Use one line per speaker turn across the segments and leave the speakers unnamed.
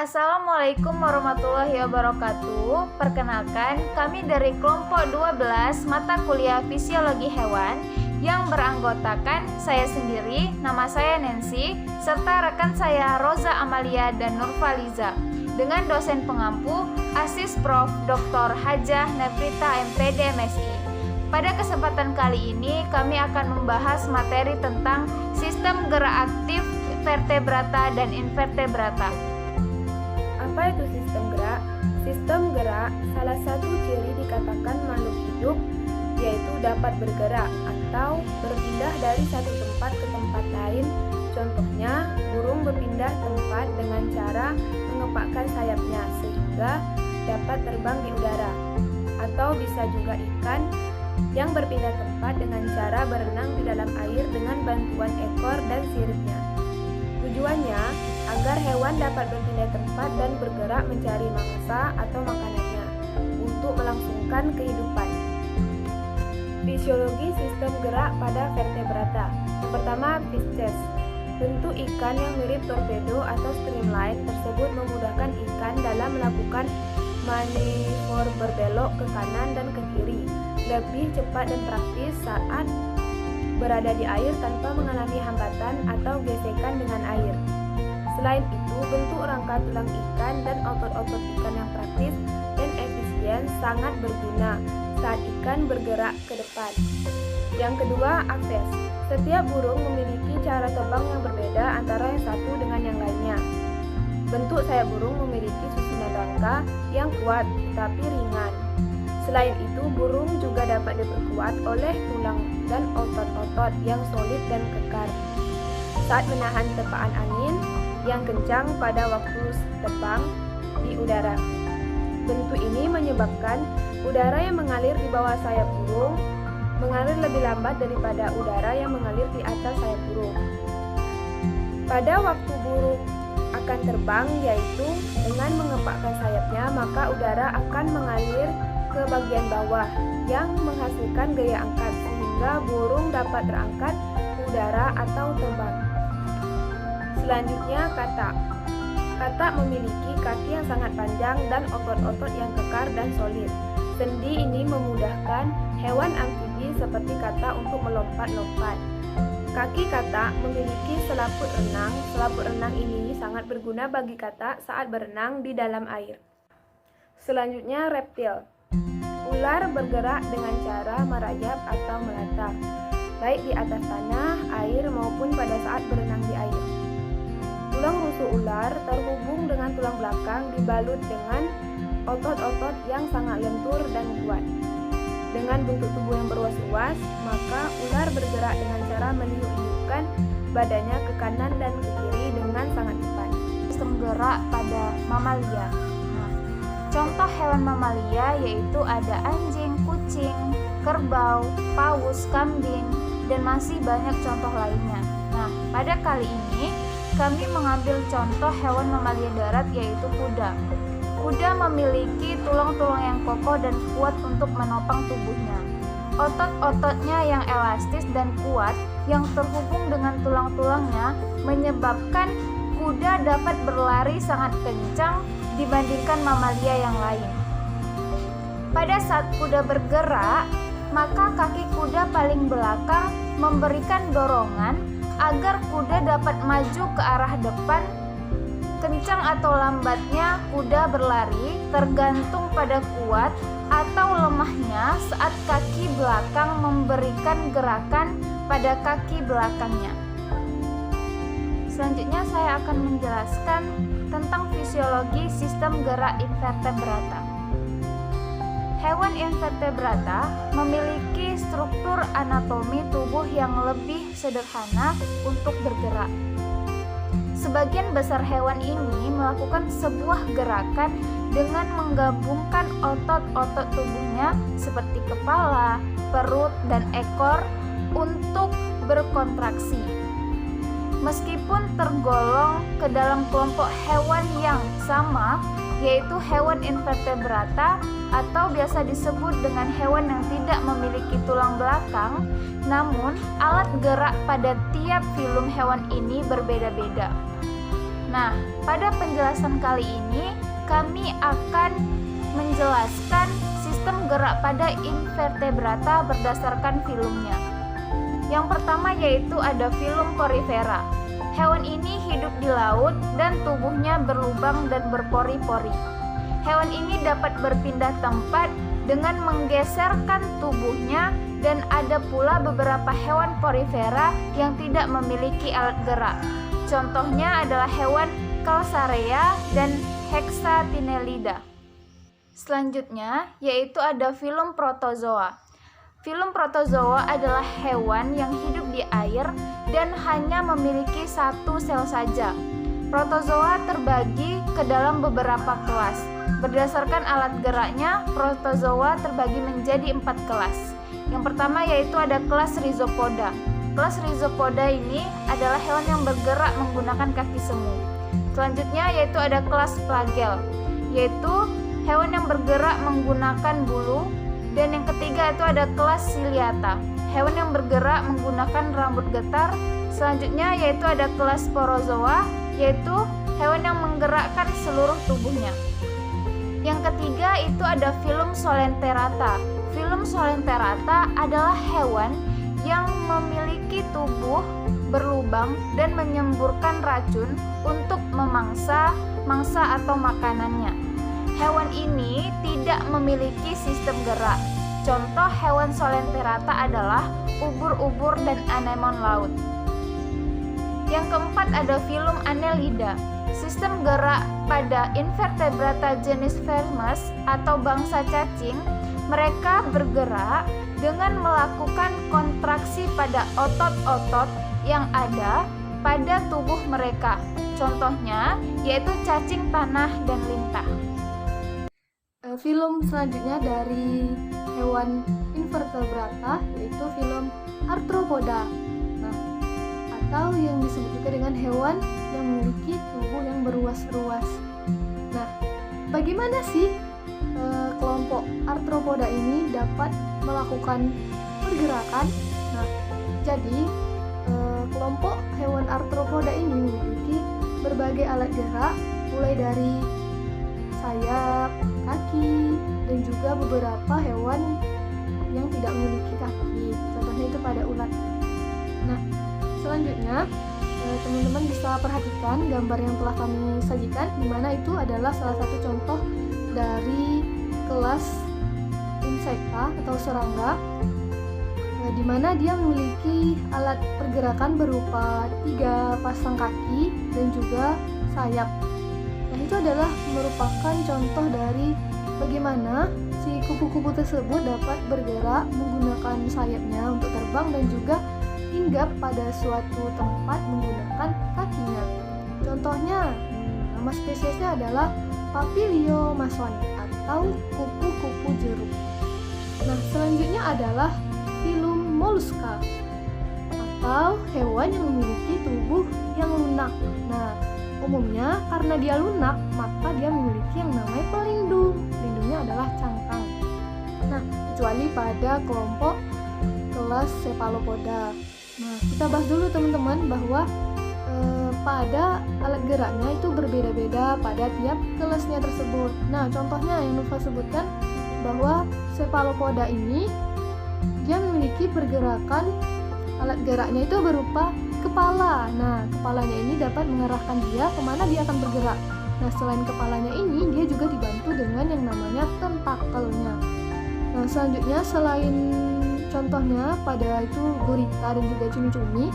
Assalamualaikum warahmatullahi wabarakatuh. Perkenalkan, kami dari kelompok 12 mata kuliah Fisiologi Hewan yang beranggotakan saya sendiri, nama saya Nancy, serta rekan saya Roza Amalia dan Nurfaliza, dengan dosen pengampu Asis Prof. Dr. Hajah Nevrita MPD MSI. Pada kesempatan kali ini kami akan membahas materi tentang sistem gerak aktif vertebrata dan invertebrata.
Apa itu sistem gerak? Sistem gerak salah satu ciri dikatakan makhluk hidup, yaitu dapat bergerak atau berpindah dari satu tempat ke tempat lain. Contohnya, burung berpindah tempat dengan cara mengepakkan sayapnya sehingga dapat terbang di udara. Atau bisa juga ikan yang berpindah tempat dengan cara berenang di dalam air dengan bantuan ekor dan siripnya. Tujuannya agar hewan dapat berpindah tempat dan bergerak mencari mangsa atau makanannya untuk melangsungkan kehidupan. Fisiologi sistem gerak pada vertebrata. Pertama, Pisces. Bentuk ikan yang mirip torpedo atau streamline tersebut memudahkan ikan dalam melakukan manever berbelok ke kanan dan ke kiri, lebih cepat dan praktis saat berada di air tanpa mengalami hambatan atau gesekan dengan air. Selain itu, bentuk rangka tulang ikan dan otot-otot ikan yang praktis dan efisien sangat berguna saat ikan bergerak ke depan. Yang kedua, Aves. Setiap burung memiliki cara terbang yang berbeda antara yang satu dengan yang lainnya. Bentuk sayap burung memiliki susunan rangka yang kuat tetapi ringan. Selain itu, burung juga dapat diperkuat oleh tulang dan otot-otot yang solid dan kekar saat menahan tepaan angin yang kencang pada waktu terbang di udara. Bentuk ini menyebabkan udara yang mengalir di bawah sayap burung mengalir lebih lambat daripada udara yang mengalir di atas sayap burung. Pada waktu burung akan terbang, yaitu dengan mengepakkan sayapnya, maka udara akan mengalir ke bagian bawah yang menghasilkan gaya angkat sehingga burung dapat terangkat ke udara atau terbang. Selanjutnya, katak. Katak memiliki kaki yang sangat panjang dan otot-otot yang kekar dan solid. Sendi ini memudahkan hewan amfibi seperti katak untuk melompat-lompat. Kaki katak memiliki selaput renang. Selaput renang ini sangat berguna bagi katak saat berenang di dalam air. Selanjutnya, reptil. Ular bergerak dengan cara merayap atau melata, baik di atas tanah, air maupun pada saat berenang di air. Tulang rusuk ular terhubung dengan tulang belakang dibalut dengan otot-otot yang sangat lentur dan kuat. Dengan bentuk tubuh yang berwas-was, maka ular bergerak dengan cara meliuk-liukkan badannya ke kanan dan ke kiri dengan sangat cepat.
Sistem gerak pada mamalia. Contoh hewan mamalia yaitu ada anjing, kucing, kerbau, paus, kambing, dan masih banyak contoh lainnya. Nah, pada kali ini kami mengambil contoh hewan mamalia darat yaitu kuda. Kuda memiliki tulang-tulang yang kokoh dan kuat untuk menopang tubuhnya. Otot-ototnya yang elastis dan kuat yang terhubung dengan tulang-tulangnya menyebabkan kuda dapat berlari sangat kencang dibandingkan mamalia yang lain. Pada saat kuda bergerak, maka kaki kuda paling belakang memberikan dorongan agar kuda dapat maju ke arah depan. Kencang atau lambatnya kuda berlari tergantung pada kuat atau lemahnya saat kaki belakang memberikan gerakan pada kaki belakangnya. Selanjutnya saya akan menjelaskan tentang fisiologi sistem gerak invertebrata. Hewan invertebrata memiliki struktur anatomi tubuh yang lebih sederhana untuk bergerak. Sebagian besar hewan ini melakukan sebuah gerakan dengan menggabungkan otot-otot tubuhnya seperti kepala, perut, dan ekor untuk berkontraksi. Meskipun tergolong ke dalam kelompok hewan yang sama, yaitu hewan invertebrata atau biasa disebut dengan hewan yang tidak memiliki tulang belakang, namun alat gerak pada tiap filum hewan ini berbeda-beda. Nah, pada penjelasan kali ini kami akan menjelaskan sistem gerak pada invertebrata berdasarkan filumnya. Yang pertama yaitu ada filum Porifera. Hewan ini hidup di laut dan tubuhnya berlubang dan berpori-pori. Hewan ini dapat berpindah tempat dengan menggeserkan tubuhnya, dan ada pula beberapa hewan porifera yang tidak memiliki alat gerak. Contohnya adalah hewan Calcarea dan Hexatinellida. Selanjutnya yaitu ada filum Protozoa. Filum Protozoa adalah hewan yang hidup di air dan hanya memiliki satu sel saja. Protozoa terbagi ke dalam beberapa kelas. Berdasarkan alat geraknya, protozoa terbagi menjadi 4 kelas. Yang pertama yaitu ada kelas Rhizopoda. Kelas Rhizopoda ini adalah hewan yang bergerak menggunakan kaki semu. Selanjutnya yaitu ada kelas Flagel, yaitu hewan yang bergerak menggunakan bulu. Dan yang ketiga itu ada kelas Ciliata, hewan yang bergerak menggunakan rambut getar. Selanjutnya yaitu ada kelas Sporozoa, yaitu hewan yang menggerakkan seluruh tubuhnya. Yang ketiga itu ada filum Solenterata. Filum Solenterata adalah hewan yang memiliki tubuh berlubang dan menyemburkan racun untuk memangsa mangsa atau makanannya. Hewan ini tidak memiliki sistem gerak. Contoh hewan Solenterata adalah ubur-ubur dan anemon laut. Yang keempat ada filum Annelida. Sistem gerak pada invertebrata jenis Vermes atau bangsa cacing, mereka bergerak dengan melakukan kontraksi pada otot-otot yang ada pada tubuh mereka. Contohnya yaitu cacing tanah dan lintah.
Filum selanjutnya dari hewan invertebrata yaitu filum Arthropoda. Nah, atau yang disebut juga dengan hewan yang memiliki tubuh yang beruas-ruas. Nah, bagaimana sih kelompok Arthropoda ini dapat melakukan pergerakan? Nah, jadi kelompok hewan Arthropoda ini memiliki berbagai alat gerak, mulai dari sayap, kaki, dan juga beberapa hewan yang tidak memiliki kaki. Contohnya itu pada ulat. Nah, selanjutnya teman-teman bisa perhatikan gambar yang telah kami sajikan, di mana itu adalah salah satu contoh dari kelas Insecta atau serangga, di mana dia memiliki alat pergerakan berupa 3 pasang kaki dan juga sayap. Nah, itu adalah merupakan contoh dari bagaimana si kupu-kupu tersebut dapat bergerak menggunakan sayapnya untuk terbang dan juga hinggap pada suatu tempat menggunakan kakinya. Contohnya, nama spesiesnya adalah Papilio mason atau kupu-kupu jeruk. Nah, selanjutnya adalah filum Mollusca atau hewan yang memiliki tubuh yang lunak. Nah, umumnya karena dia lunak, maka dia memiliki yang namanya pelindung. Pelindungnya adalah cangkang. Nah, kecuali pada kelompok kelas Cephalopoda. Nah, kita bahas dulu teman-teman bahwa pada alat geraknya itu berbeda-beda pada tiap kelasnya tersebut. Nah, contohnya yang Nufa sebutkan bahwa Cephalopoda ini dia memiliki pergerakan alat geraknya itu berupa kepala. Nah, kepalanya ini dapat mengarahkan dia kemana dia akan bergerak. Nah, selain kepalanya ini, dia juga dibantu dengan yang namanya tentakelnya. Nah, selanjutnya selain contohnya pada itu gurita dan juga cumi-cumi,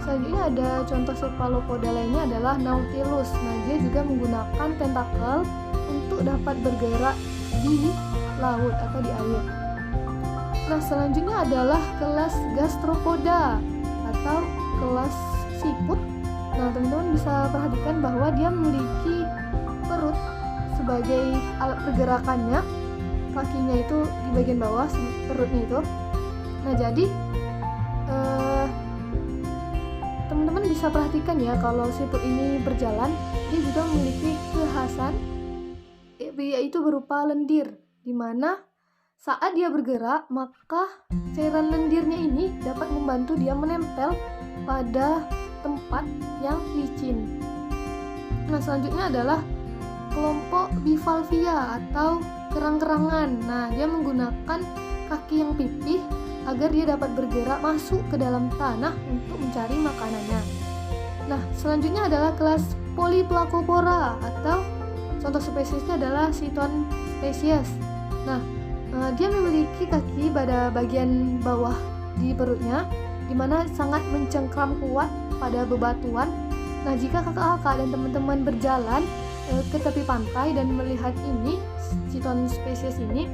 selanjutnya ada contoh cephalopoda lainnya adalah Nautilus. Nah, dia juga menggunakan tentakel untuk dapat bergerak di laut atau di air. Nah, selanjutnya adalah kelas Gastropoda atau kelas siput. Nah, teman-teman bisa perhatikan bahwa dia memiliki perut sebagai alat pergerakannya. Kakinya itu di bagian bawah, perutnya itu. Nah, jadi teman-teman bisa perhatikan ya, kalau siput ini berjalan, dia juga memiliki kekhasan, yaitu berupa lendir, di mana saat dia bergerak, maka cairan lendirnya ini dapat membantu dia menempel pada tempat yang licin. Nah, selanjutnya adalah kelompok bivalvia atau kerang-kerangan. Nah, dia menggunakan kaki yang pipih agar dia dapat bergerak masuk ke dalam tanah untuk mencari makanannya. Nah, selanjutnya adalah kelas Polyplacopora atau contoh spesiesnya adalah Chiton spesies. Nah, dia memiliki kaki pada bagian bawah di perutnya, di mana sangat mencengkram kuat pada bebatuan. Nah, jika kakak-kakak dan teman-teman berjalan ke tepi pantai dan melihat ini, Chiton spesies ini,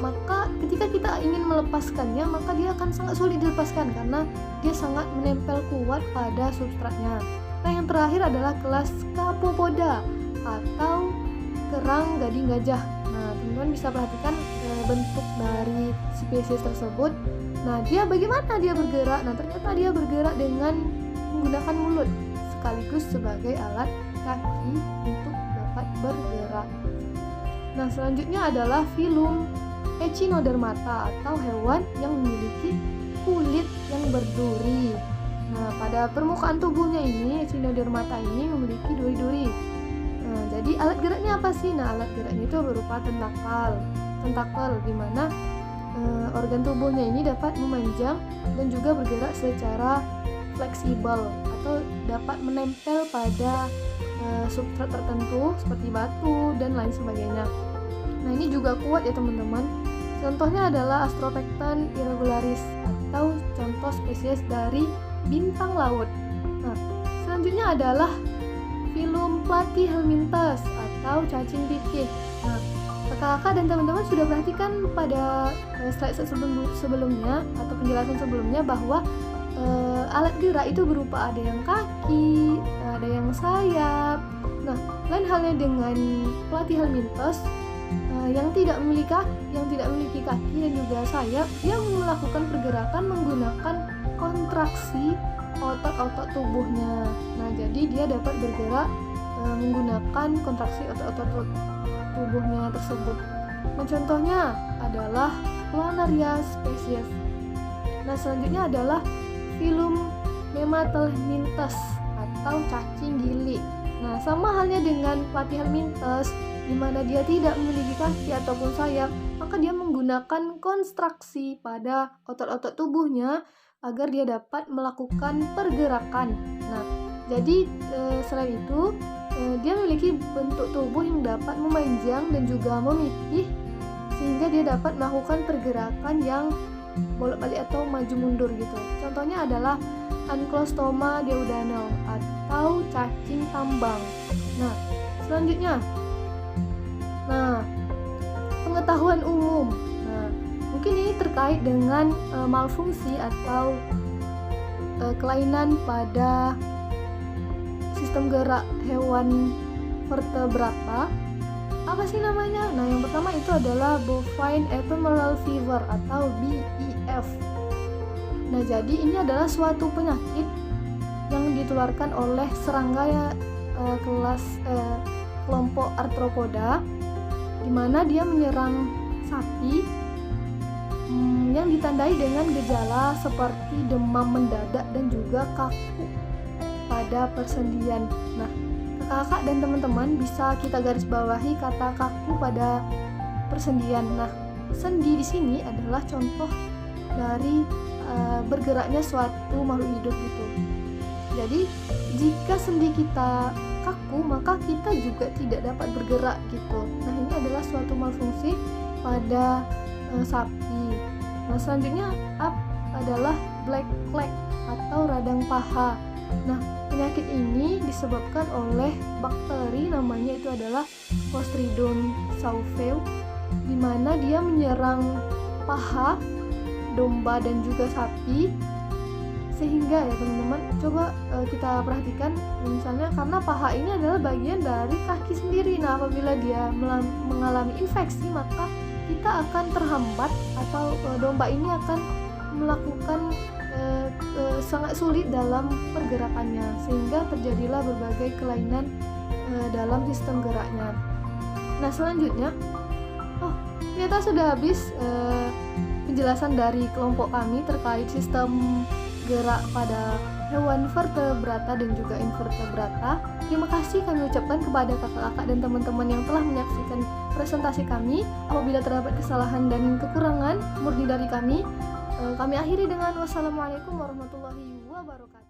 maka ketika kita ingin melepaskannya, maka dia akan sangat sulit dilepaskan karena dia sangat menempel kuat pada substratnya. Nah, yang terakhir adalah kelas Scapopoda atau kerang gading gajah. Nah, teman-teman bisa perhatikan bentuk dari spesies tersebut. Nah, bagaimana dia bergerak? Nah, ternyata dia bergerak dengan menggunakan mulut sekaligus sebagai alat kaki untuk dapat bergerak. Nah, selanjutnya adalah filum Echinodermata atau hewan yang memiliki kulit yang berduri. Nah, pada permukaan tubuhnya ini, Echinodermata ini memiliki duri-duri. Nah, jadi alat geraknya apa sih? Nah, alat geraknya itu berupa tentakel, di mana organ tubuhnya ini dapat memanjang dan juga bergerak secara fleksibel atau dapat menempel pada substrat tertentu seperti batu dan lain sebagainya. Nah, ini juga kuat ya teman-teman. Contohnya adalah Astropecten irregularis atau contoh spesies dari bintang laut. Nah, selanjutnya adalah filum Platyhelminthes atau cacing pipih. Nah, kakak-kakak dan teman-teman sudah perhatikan pada slide sebelumnya atau penjelasan sebelumnya bahwa alat gerak itu berupa ada yang kaki, ada yang sayap. Nah, lain halnya dengan Platyhelminthes yang tidak memiliki kaki dan juga sayap, dia melakukan pergerakan menggunakan kontraksi otot-otot tubuhnya. Nah, jadi dia dapat bergerak menggunakan kontraksi otot-otot tubuhnya tersebut. Nah, contohnya adalah Planaria spesies. Nah, selanjutnya adalah filum Nemathelminthes atau cacing gili. Nah, sama halnya dengan Platyhelminthes, di mana dia tidak memiliki kaki ataupun sayap, maka dia menggunakan kontraksi pada otot-otot tubuhnya agar dia dapat melakukan pergerakan. Nah, jadi selain itu dia memiliki bentuk tubuh yang dapat memanjang dan juga memipih sehingga dia dapat melakukan pergerakan yang bolak-balik atau maju mundur gitu. Contohnya adalah Ankylostoma duodenale atau cacing tambang. Nah, selanjutnya, pengetahuan umum. Nah, mungkin ini terkait dengan malfungsi atau kelainan pada sistem gerak hewan vertebrata. Apa sih namanya? Nah, yang pertama itu adalah bovine ephemeral fever atau BEF. Nah, jadi ini adalah suatu penyakit yang ditularkan oleh serangga kelompok Arthropoda, di mana dia menyerang sapi yang ditandai dengan gejala seperti demam mendadak dan juga kaku pada persendian. Nah, kakak dan teman-teman bisa kita garis bawahi kata kaku pada persendian. Nah, sendi di sini adalah contoh dari bergeraknya suatu makhluk hidup gitu. Jadi, jika sendi kita kaku, maka kita juga tidak dapat bergerak gitu. Nah, ini adalah suatu malfungsi pada sapi. Nah, selanjutnya adalah black flag atau radang paha. Nah, penyakit ini disebabkan oleh bakteri, namanya itu adalah Clostridium sauveus, di mana dia menyerang paha domba dan juga sapi. Sehingga ya teman-teman, coba kita perhatikan misalnya karena paha ini adalah bagian dari kaki sendiri. Nah, apabila dia mengalami infeksi, maka kita akan terhambat atau domba ini akan melakukan sangat sulit dalam pergerakannya, sehingga terjadilah berbagai kelainan dalam sistem geraknya. Nah, selanjutnya, ternyata sudah habis penjelasan dari kelompok kami terkait sistem gerak pada hewan vertebrata dan juga invertebrata. Terima kasih kami ucapkan kepada kakak-kakak dan teman-teman yang telah menyaksikan presentasi kami. Apabila terdapat kesalahan dan kekurangan murni dari kami akhiri dengan wassalamualaikum warahmatullahi wabarakatuh.